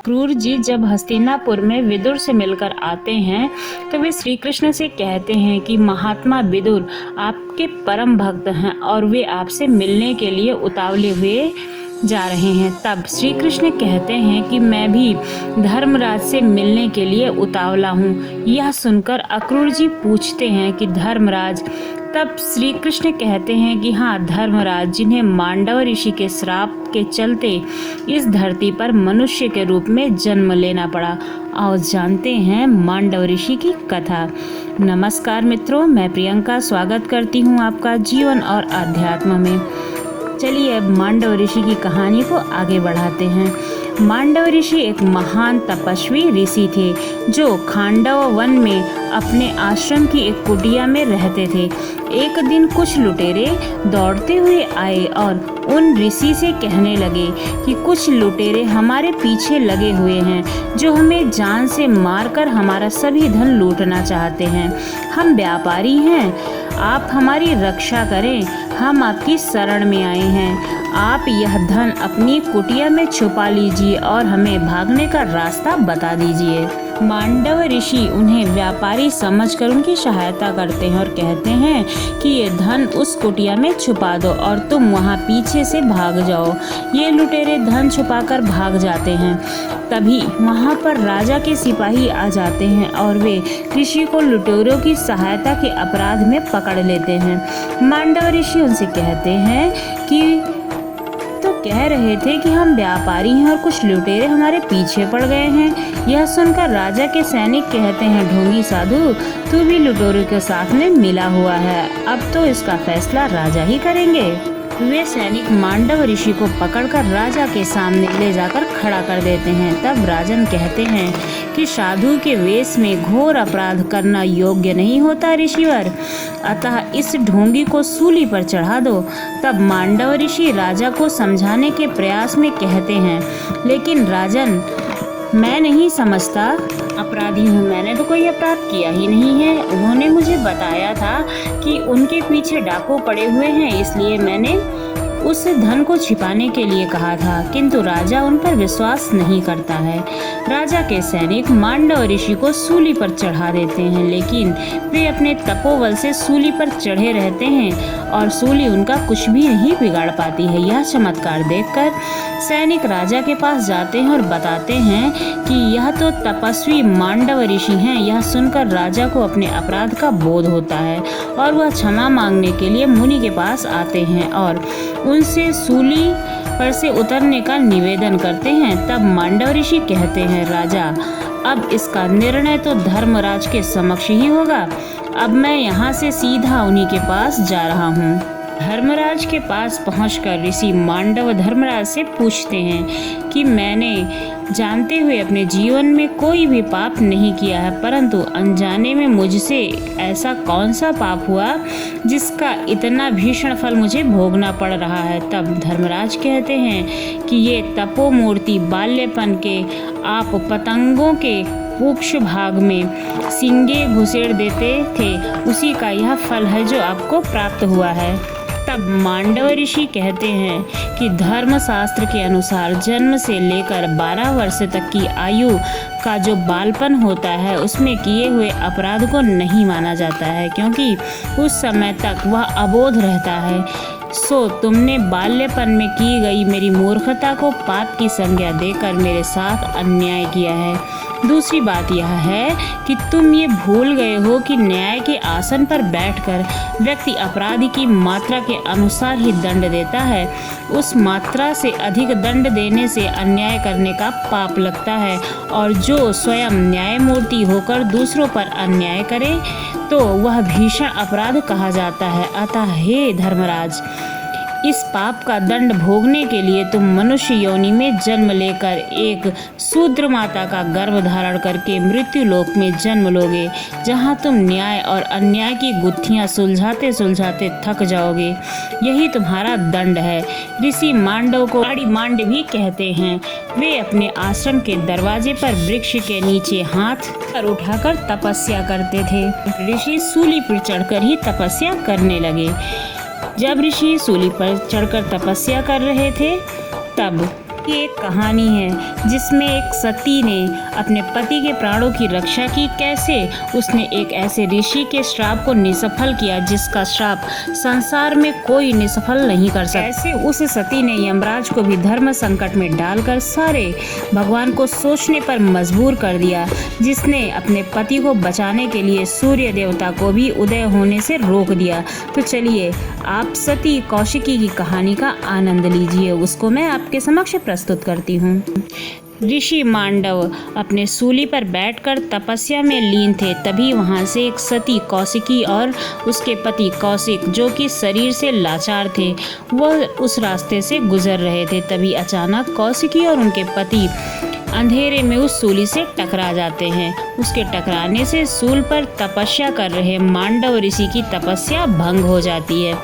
क्रूर जी जब हस्तिनापुर में विदुर से मिलकर आते हैं तो वे श्री कृष्ण से कहते हैं कि महात्मा विदुर आपके परम भक्त हैं और वे आपसे मिलने के लिए उतावले हुए जा रहे हैं। तब श्री कृष्ण कहते हैं कि मैं भी धर्मराज से मिलने के लिए उतावला हूँ। यह सुनकर अक्रूर जी पूछते हैं कि धर्मराज। तब श्री कृष्ण कहते हैं कि हाँ धर्मराज, जिन्हें मांडव ऋषि के श्राप के चलते इस धरती पर मनुष्य के रूप में जन्म लेना पड़ा। आओ जानते हैं मांडव ऋषि की कथा। नमस्कार मित्रों, मैं प्रियंका स्वागत करती हूँ आपका जीवन और अध्यात्म में। चलिए अब मांडव ऋषि की कहानी को आगे बढ़ाते हैं। मांडव ऋषि एक महान तपस्वी ऋषि थे जो खांडव वन में अपने आश्रम की एक कुटिया में रहते थे। एक दिन कुछ लुटेरे दौड़ते हुए आए और उन ऋषि से कहने लगे कि कुछ लुटेरे हमारे पीछे लगे हुए हैं जो हमें जान से मारकर हमारा सभी धन लूटना चाहते हैं। हम व्यापारी हैं, आप हमारी रक्षा करें, हम आपकी शरण में आए हैं। आप यह धन अपनी कुटिया में छुपा लीजिए और हमें भागने का रास्ता बता दीजिए। मांडव ऋषि उन्हें व्यापारी समझकर उनकी सहायता करते हैं और कहते हैं कि ये धन उस कुटिया में छुपा दो और तुम वहाँ पीछे से भाग जाओ। ये लुटेरे धन छुपाकर भाग जाते हैं। तभी वहाँ पर राजा के सिपाही आ जाते हैं और वे ऋषि को लुटेरों की सहायता के अपराध में पकड़ लेते हैं। मांडव ऋषि उनसे कहते हैं कि तो कह रहे थे कि हम व्यापारी हैं और कुछ लुटेरे हमारे पीछे पड़ गए हैं। यह सुनकर राजा के सैनिक कहते हैं, ढोंगी साधु, तू भी लुटेरों के साथ में मिला हुआ है, अब तो इसका फैसला राजा ही करेंगे। वे सैनिक मांडव ऋषि को पकड़कर राजा के सामने ले जाकर खड़ा कर देते हैं। तब राजन कहते हैं कि साधु के वेश में घोर अपराध करना योग्य नहीं होता ऋषिवर, अतः इस ढोंगी को सूली पर चढ़ा दो। तब मांडव ऋषि राजा को समझाने के प्रयास में कहते हैं, लेकिन राजन, मैं नहीं समझता अपराधी हूँ, मैंने तो कोई अपराध किया ही नहीं है। उन्होंने मुझे बताया था कि उनके पीछे डाकू पड़े हुए हैं, इसलिए मैंने उस धन को छिपाने के लिए कहा था, किंतु राजा उन पर विश्वास नहीं करता है। राजा के सैनिक मांडव ऋषि को सूली पर चढ़ा देते हैं, लेकिन वे अपने तपोबल से सूली पर चढ़े रहते हैं और सूली उनका कुछ भी नहीं बिगाड़ पाती है। यह चमत्कार देखकर सैनिक राजा के पास जाते हैं और बताते हैं कि यह तो तपस्वी मांडव ऋषि हैं। यह सुनकर राजा को अपने अपराध का बोध होता है और वह क्षमा मांगने के लिए मुनि के पास आते हैं और उनसे सूली पर से उतरने का निवेदन करते हैं। तब मांडव ऋषि कहते हैं, राजा, अब इसका निर्णय तो धर्मराज के समक्ष ही होगा। अब मैं यहाँ से सीधा उन्हीं के पास जा रहा हूँ। धर्मराज के पास पहुंचकर ऋषि मांडव धर्मराज से पूछते हैं कि मैंने जानते हुए अपने जीवन में कोई भी पाप नहीं किया है, परंतु अनजाने में मुझसे ऐसा कौन सा पाप हुआ जिसका इतना भीषण फल मुझे भोगना पड़ रहा है। तब धर्मराज कहते हैं कि ये तपोमूर्ति बाल्यपन के आप पतंगों के पुक्ष भाग में सींगे घुसेड़ देते थे, उसी का यह फल है जो आपको प्राप्त हुआ है। तब मांडव ऋषि कहते हैं कि धर्मशास्त्र के अनुसार जन्म से लेकर 12 वर्ष तक की आयु का जो बालपन होता है उसमें किए हुए अपराध को नहीं माना जाता है, क्योंकि उस समय तक वह अबोध रहता है। सो तुमने बाल्यपन में की गई मेरी मूर्खता को पाप की संज्ञा देकर मेरे साथ अन्याय किया है। दूसरी बात यह है कि तुम ये भूल गए हो कि न्याय के आसन पर बैठकर व्यक्ति अपराधी की मात्रा के अनुसार ही दंड देता है। उस मात्रा से अधिक दंड देने से अन्याय करने का पाप लगता है, और जो स्वयं न्यायमूर्ति होकर दूसरों पर अन्याय करे तो वह भीषण अपराध कहा जाता है। अतः हे धर्मराज, इस पाप का दंड भोगने के लिए तुम मनुष्य योनि में जन्म लेकर एक शूद्र माता का गर्भ धारण करके मृत्यु लोक में जन्म लोगे, जहाँ तुम न्याय और अन्याय की गुत्थियाँ सुलझाते सुलझाते थक जाओगे। यही तुम्हारा दंड है। ऋषि मांडव को आड़ी मांड भी कहते हैं। वे अपने आश्रम के दरवाजे पर वृक्ष के नीचे हाथ पर उठाकर तपस्या करते थे। ऋषि सूली पर चढ़कर ही तपस्या करने लगे। जब ऋषि सूली पर चढ़कर तपस्या कर रहे थे तब ये एक कहानी है जिसमें एक सती ने अपने पति के प्राणों की रक्षा की। कैसे उसने एक ऐसे ऋषि के श्राप को निसफल किया जिसका श्राप संसार में कोई निसफल नहीं कर सकता। कैसे उस सती ने यमराज को भी धर्म संकट में डालकर सारे भगवान को सोचने पर मजबूर कर दिया, जिसने अपने पति को बचाने के लिए सूर्य देवता को भी उदय होने से रोक दिया। तो चलिए आप सती कौशिकी की कहानी का आनंद लीजिए, उसको मैं आपके समक्ष प्रस्तुत करती हूँ। ऋषि मांडव अपने सूली पर बैठकर तपस्या में लीन थे। तभी वहां से एक सती कौशिकी और उसके पति कौशिक, जो कि शरीर से लाचार थे, वह उस रास्ते से गुजर रहे थे। तभी अचानक कौशिकी और उनके पति अंधेरे में उस सूली से टकरा जाते हैं। उसके टकराने से सूल पर तपस्या कर रहे मांडव ऋषि की तपस्या भंग हो जाती है।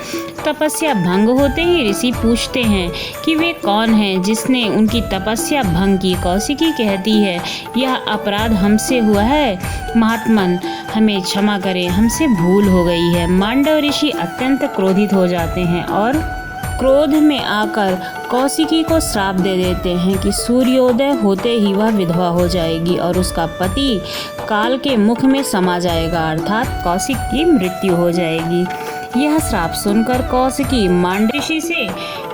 तपस्या भंग होते ही ऋषि पूछते हैं कि वे कौन हैं जिसने उनकी तपस्या भंग की। कौशिकी कहती है, यह अपराध हमसे हुआ है महात्मन, हमें क्षमा करें, हमसे भूल हो गई है। मांडव ऋषि अत्यंत क्रोधित हो जाते हैं और क्रोध में आकर कौशिकी को श्राप दे देते हैं कि सूर्योदय होते ही वह विधवा हो जाएगी और उसका पति काल के मुख में समा जाएगा, अर्थात कौशिक की मृत्यु हो जाएगी। यह श्राप सुनकर कौशिकी मांडव ऋषि से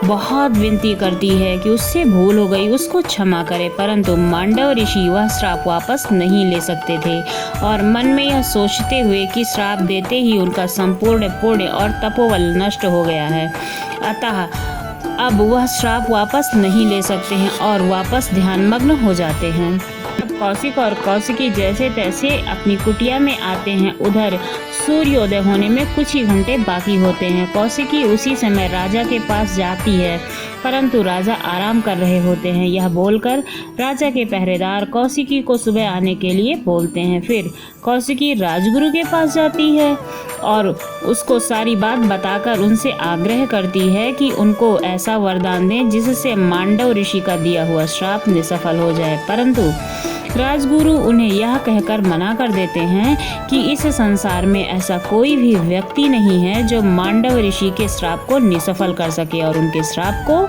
बहुत विनती करती है कि उससे भूल हो गई, उसको क्षमा करे, परंतु मांडव ऋषि वह श्राप वापस नहीं ले सकते थे और मन में यह सोचते हुए कि श्राप देते ही उनका संपूर्ण पुण्य और तपोबल नष्ट हो गया है, अतः अब वह श्राप वापस नहीं ले सकते हैं और वापस ध्यानमग्न हो जाते हैं। अब कौशिक और कौशिकी जैसे तैसे अपनी कुटिया में आते हैं। उधर सूर्योदय होने में कुछ ही घंटे बाकी होते हैं। कौशिकी उसी समय राजा के पास जाती है, परंतु राजा आराम कर रहे होते हैं। यह बोलकर राजा के पहरेदार कौशिकी को सुबह आने के लिए बोलते हैं। फिर कौशिकी राजगुरु के पास जाती है और उसको सारी बात बताकर उनसे आग्रह करती है कि उनको ऐसा वरदान दें जिससे मांडव ऋषि का दिया हुआ श्राप निसफल हो जाए, परंतु राजगुरु उन्हें यह कहकर मना कर देते हैं कि इस संसार में ऐसा कोई भी व्यक्ति नहीं है जो मांडव ऋषि के श्राप को निसफल कर सके और उनके श्राप को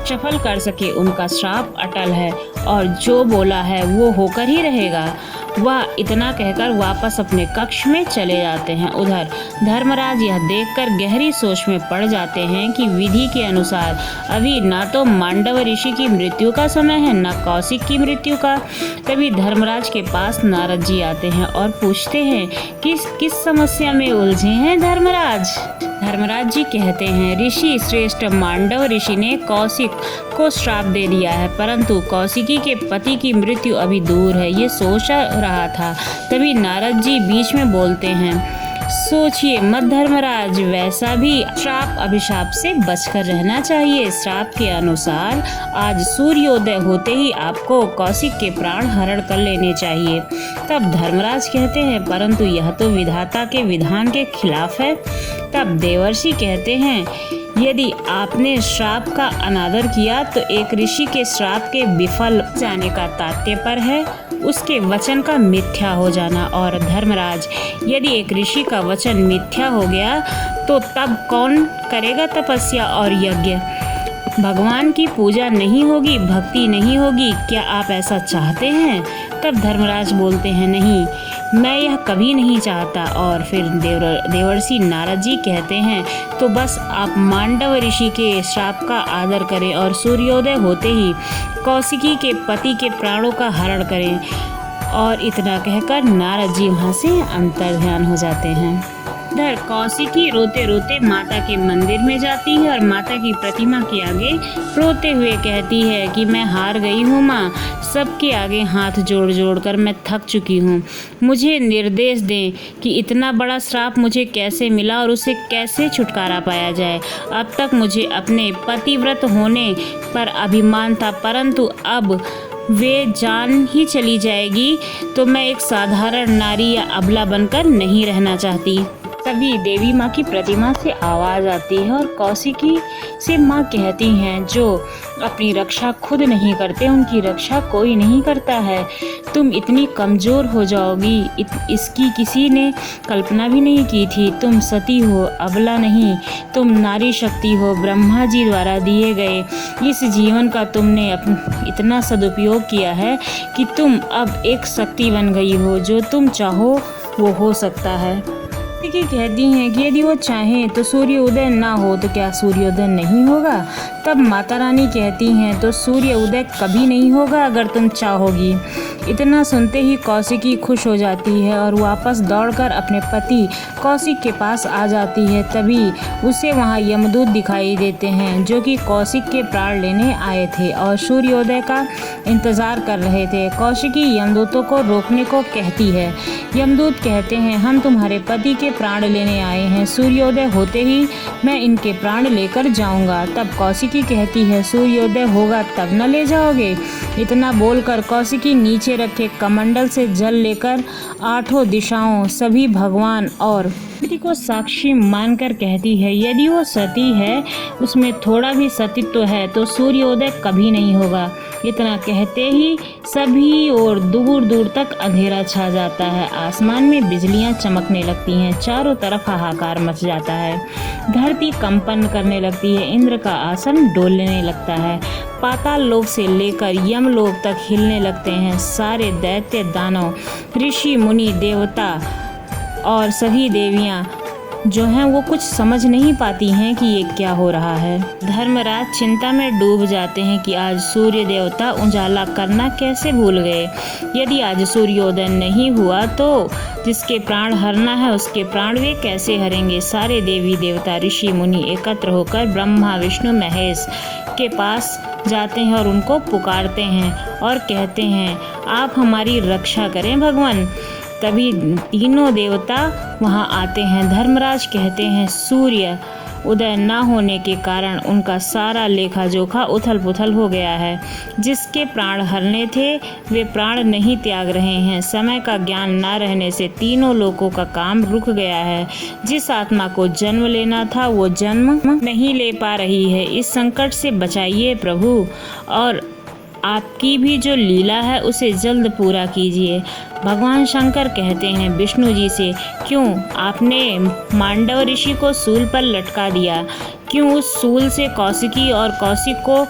सफल कर सके। उनका श्राप अटल है और जो बोला है वो होकर ही रहेगा। वह इतना कहकर वापस अपने कक्ष में चले जाते हैं। उधर धर्मराज यह देखकर गहरी सोच में पड़ जाते हैं कि विधि के अनुसार अभी ना तो मांडव ऋषि की मृत्यु का समय है, न कौशिक की मृत्यु का। तभी धर्मराज के पास नारद जी आते हैं और पूछते हैं कि किस समस्या में उलझे हैं धर्मराज। धर्मराज जी कहते हैं, ऋषि श्रेष्ठ मांडव ऋषि ने कौशिक को श्राप दे दिया है, परंतु कौशिकी के पति की मृत्यु अभी दूर है, ये सोच रहा था। तभी नारद जी बीच में बोलते हैं, सोचिए मत धर्मराज, वैसा भी श्राप अभिशाप से बचकर रहना चाहिए। श्राप के अनुसार आज सूर्योदय होते ही आपको कौशिक के प्राण हरण कर लेने चाहिए। तब धर्मराज कहते हैं, परंतु यह तो विधाता के विधान के खिलाफ है। तब देवर्षि कहते हैं, यदि आपने श्राप का अनादर किया तो एक ऋषि के श्राप के विफल जाने का तात्पर्य है उसके वचन का मिथ्या हो जाना। और धर्मराज, यदि एक ऋषि का वचन मिथ्या हो गया तो तब कौन करेगा तपस्या और यज्ञ? भगवान की पूजा नहीं होगी, भक्ति नहीं होगी। क्या आप ऐसा चाहते हैं? तब धर्मराज बोलते हैं, नहीं, मैं यह कभी नहीं चाहता। और फिर देवर्षि नारद जी कहते हैं, तो बस आप मांडव ऋषि के श्राप का आदर करें और सूर्योदय होते ही कौशिकी के पति के प्राणों का हरण करें। और इतना कहकर नारद जी वहाँ से अंतर्ध्यान हो जाते हैं। इधर कौशिकी रोते रोते माता के मंदिर में जाती है और माता की प्रतिमा के आगे रोते हुए कहती है कि मैं हार गई हूँ माँ, सबके आगे हाथ जोड़ जोड़ कर मैं थक चुकी हूँ। मुझे निर्देश दें कि इतना बड़ा श्राप मुझे कैसे मिला और उसे कैसे छुटकारा पाया जाए। अब तक मुझे अपने पतिव्रत होने पर अभिमान था, परंतु अब वे जान ही चली जाएगी तो मैं एक साधारण नारी या अबला बनकर नहीं रहना चाहती। तभी देवी माँ की प्रतिमा से आवाज आती है और कौशिकी से माँ कहती हैं, जो अपनी रक्षा खुद नहीं करते उनकी रक्षा कोई नहीं करता है। तुम इतनी कमजोर हो जाओगी इसकी किसी ने कल्पना भी नहीं की थी। तुम सती हो, अबला नहीं, तुम नारी शक्ति हो। ब्रह्मा जी द्वारा दिए गए इस जीवन का तुमने इतना सदुपयोग किया है कि तुम अब एक शक्ति बन गई हो। जो तुम चाहो वो हो सकता है। की कहती हैं कि यदि वो चाहें तो सूर्य उदय ना हो तो क्या सूर्योदय नहीं होगा? तब माता रानी कहती हैं, तो सूर्य उदय कभी नहीं होगा अगर तुम चाहोगी। इतना सुनते ही कौशिकी खुश हो जाती है और वापस दौड़कर अपने पति कौशिक के पास आ जाती है। तभी उसे वहाँ यमदूत दिखाई देते हैं, जो कि कौशिक के प्राण लेने आए थे और सूर्योदय का इंतजार कर रहे थे। कौशिकी यमदूतों को रोकने को कहती है। यमदूत कहते हैं, हम तुम्हारे पति के प्राण लेने आए हैं, सूर्योदय होते ही मैं इनके प्राण लेकर जाऊंगा। तब कौशिकी कहती है, सूर्योदय होगा तब न ले जाओगे? इतना बोलकर कौशिकी नीचे रखे कमंडल से जल लेकर आठों दिशाओं सभी भगवान और प्रकृति को साक्षी मानकर कहती है, यदि वो सती है, उसमें थोड़ा भी सतीत्व है तो सूर्योदय कभी नहीं होगा। इतना कहते ही सभी और दूर दूर तक अंधेरा छा जाता है। आसमान में बिजलियां चमकने लगती हैं, चारों तरफ हाहाकार मच जाता है, धरती कंपन करने लगती है, इंद्र का आसन डोलने लगता है, पाताल लोक से लेकर यमलोक तक हिलने लगते हैं। सारे दैत्य, दानव, ऋषि, मुनि, देवता और सभी देवियां जो हैं वो कुछ समझ नहीं पाती हैं कि ये क्या हो रहा है। धर्मराज चिंता में डूब जाते हैं कि आज सूर्य देवता उजाला करना कैसे भूल गए। यदि आज सूर्योदय नहीं हुआ तो जिसके प्राण हरना है उसके प्राण वे कैसे हरेंगे। सारे देवी देवता, ऋषि, मुनि एकत्र होकर ब्रह्मा, विष्णु, महेश के पास जाते हैं और उनको पुकारते हैं और कहते हैं, आप हमारी रक्षा करें भगवान। तभी तीनों देवता वहां आते हैं। धर्मराज कहते हैं, सूर्य उदय न होने के कारण उनका सारा लेखा जोखा उथल पुथल हो गया है। जिसके प्राण हरने थे वे प्राण नहीं त्याग रहे हैं। समय का ज्ञान न रहने से तीनों लोकों का काम रुक गया है। जिस आत्मा को जन्म लेना था वो जन्म नहीं ले पा रही है। इस संकट से बचाइए प्रभु, और आपकी भी जो लीला है उसे जल्द पूरा कीजिए। भगवान शंकर कहते हैं विष्णु जी से, क्यों आपने मांडव ऋषि को सूल पर लटका दिया? क्यों उस सूल से कौशिकी और कौशिक को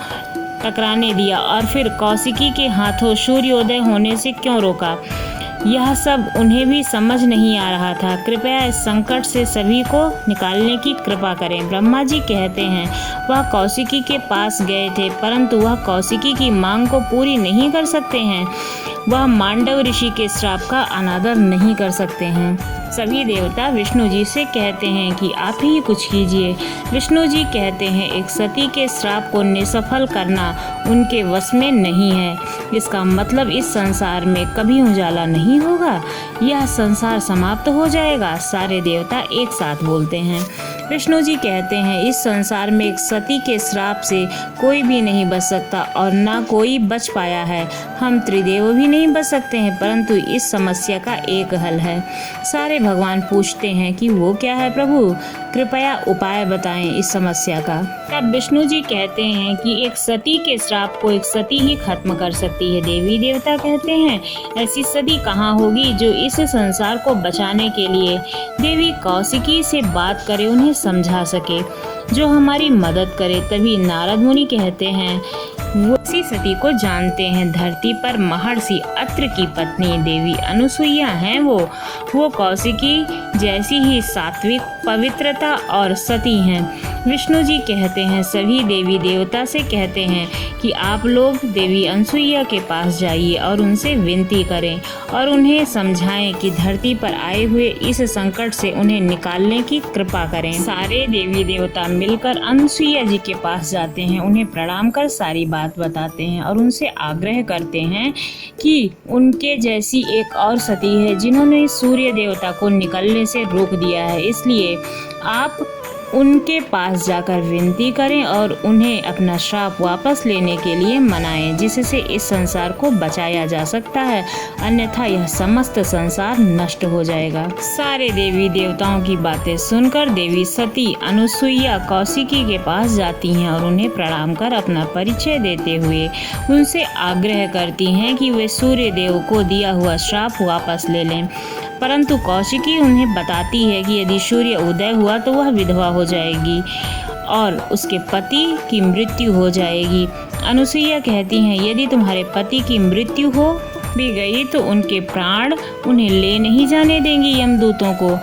टकराने दिया और फिर कौशिकी के हाथों सूर्योदय होने से क्यों रोका? यह सब उन्हें भी समझ नहीं आ रहा था। कृपया इस संकट से सभी को निकालने की कृपा करें। ब्रह्मा जी कहते हैं, वह कौशिकी के पास गए थे परंतु वह कौशिकी की मांग को पूरी नहीं कर सकते हैं। वह मांडव ऋषि के श्राप का अनादर नहीं कर सकते हैं। सभी देवता विष्णु जी से कहते हैं कि आप ही कुछ कीजिए। विष्णु जी कहते हैं, एक सती के श्राप को निसफल करना उनके वश में नहीं है। इसका मतलब इस संसार में कभी उजाला नहीं होगा, यह संसार समाप्त हो जाएगा। सारे देवता एक साथ बोलते हैं। विष्णु जी कहते हैं, इस संसार में एक सती के श्राप से कोई भी नहीं बच सकता और ना कोई बच पाया है। हम त्रिदेव भी नहीं बच सकते हैं, परंतु इस समस्या का एक हल है। सारे भगवान पूछते हैं कि वो क्या है प्रभु, कृपया उपाय बताएं इस समस्या का। तब विष्णु जी कहते हैं कि एक सती के श्राप को एक सती ही खत्म कर सकती है। देवी देवता कहते हैं, ऐसी सती कहाँ होगी जो इस संसार को बचाने के लिए देवी कौशिकी से बात करे, उन्हें समझा सके, जो हमारी मदद करे। तभी नारद मुनि कहते हैं, वो इसी सती को जानते हैं। धरती पर महर्षि अत्रि की पत्नी देवी अनुसुईया हैं। वो कौशिकी जैसी ही सात्विक, पवित्रता और सती हैं। विष्णु जी कहते हैं, सभी देवी देवता से कहते हैं कि आप लोग देवी अनुसुईया के पास जाइए और उनसे विनती करें और उन्हें समझाएं कि धरती पर आए हुए इस संकट से उन्हें निकालने की कृपा करें। सारे देवी देवता मिलकर अनुसुईया जी के पास जाते हैं, उन्हें प्रणाम कर सारी बात बताते हैं और उनसे आग्रह करते हैं कि उनके जैसी एक और सती है जिन्होंने सूर्य देवता को निकलने से रोक दिया है, इसलिए आप उनके पास जाकर विनती करें और उन्हें अपना श्राप वापस लेने के लिए मनाएं, जिससे इस संसार को बचाया जा सकता है, अन्यथा यह समस्त संसार नष्ट हो जाएगा। सारे देवी देवताओं की बातें सुनकर देवी सती अनुसुईया कौशिकी के पास जाती हैं और उन्हें प्रणाम कर अपना परिचय देते हुए उनसे आग्रह करती हैं कि वे सूर्य देव को दिया हुआ श्राप वापस ले लें। परंतु कौशिकी उन्हें बताती है कि यदि सूर्य उदय हुआ तो वह विधवा हो जाएगी और उसके पति की मृत्यु हो जाएगी। अनुसुईया कहती हैं, यदि तुम्हारे पति की मृत्यु हो भी गई तो उनके प्राण उन्हें ले नहीं जाने देंगी यमदूतों को।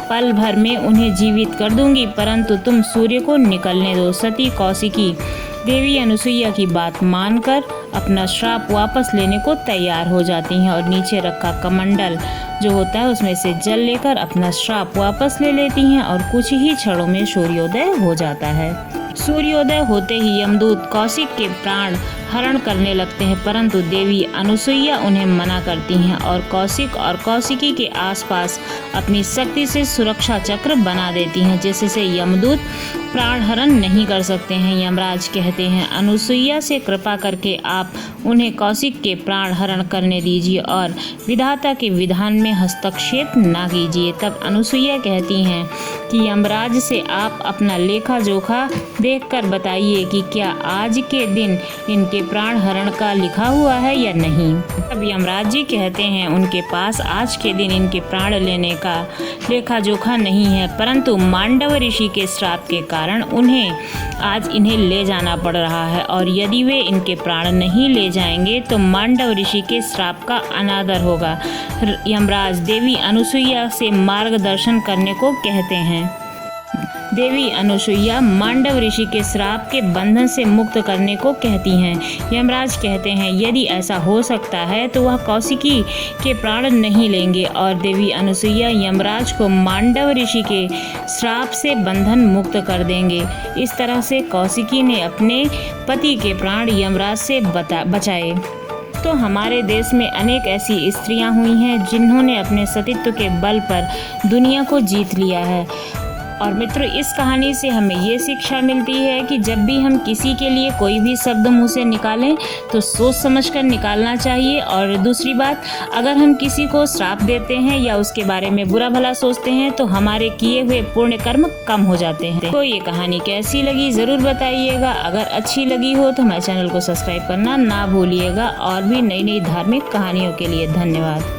पल भर में उन्हें जीवित कर दूंगी, परंतु तुम सूर्य को निकलने दो। सती कौशिकी देवी अनुसुईया की बात मानकर अपना श्राप वापस लेने को तैयार हो जाती हैं और नीचे रखा कमंडल जो होता है उसमें से जल लेकर अपना श्राप वापस ले लेती हैं और कुछ ही क्षणों में सूर्योदय हो जाता है। सूर्योदय होते ही यमदूत कौशिक के प्राण हरण करने लगते हैं, परंतु देवी अनुसुईया उन्हें मना करती हैं और कौशिक और कौशिकी के आसपास अपनी शक्ति से सुरक्षा चक्र बना देती हैं, जिससे यमदूत प्राण हरण नहीं कर सकते हैं। यमराज कहते हैं, अनुसुईया से कृपा करके आप उन्हें कौशिक के प्राण हरण करने दीजिए और विधाता के विधान में हस्तक्षेप ना कीजिए। तब अनुसुईया कहती हैं कि यमराज से आप अपना लेखा जोखा देखकर बताइए कि क्या आज के दिन इनके प्राण हरण का लिखा हुआ है या नहीं। तब यमराज जी कहते हैं, उनके पास आज के दिन इनके प्राण लेने का लेखा जोखा नहीं है, परंतु मांडव ऋषि के श्राप के कारण उन्हें आज इन्हें ले जाना पड़ रहा है और यदि वे इनके प्राण नहीं ले जाएंगे तो मांडव ऋषि के श्राप का अनादर होगा। यमराज देवी अनुसुईया से मार्गदर्शन करने को कहते हैं। देवी अनुसुईया मांडव ऋषि के श्राप के बंधन से मुक्त करने को कहती हैं। यमराज कहते हैं, यदि ऐसा हो सकता है तो वह कौशिकी के प्राण नहीं लेंगे और देवी अनुसुईया यमराज को मांडव ऋषि के श्राप से बंधन मुक्त कर देंगे। इस तरह से कौशिकी ने अपने पति के प्राण यमराज से बचाए। तो हमारे देश में अनेक ऐसी स्त्रियां हुई हैं जिन्होंने अपने सतीत्व के बल पर दुनिया को जीत लिया है। और मित्रों, इस कहानी से हमें ये शिक्षा मिलती है कि जब भी हम किसी के लिए कोई भी शब्द मुंह से निकालें तो सोच समझकर निकालना चाहिए। और दूसरी बात, अगर हम किसी को श्राप देते हैं या उसके बारे में बुरा भला सोचते हैं तो हमारे किए हुए पुण्य कर्म कम हो जाते हैं। तो ये कहानी कैसी लगी ज़रूर बताइएगा। अगर अच्छी लगी हो तो हमारे चैनल को सब्सक्राइब करना ना भूलिएगा और भी नई नई धार्मिक कहानियों के लिए धन्यवाद।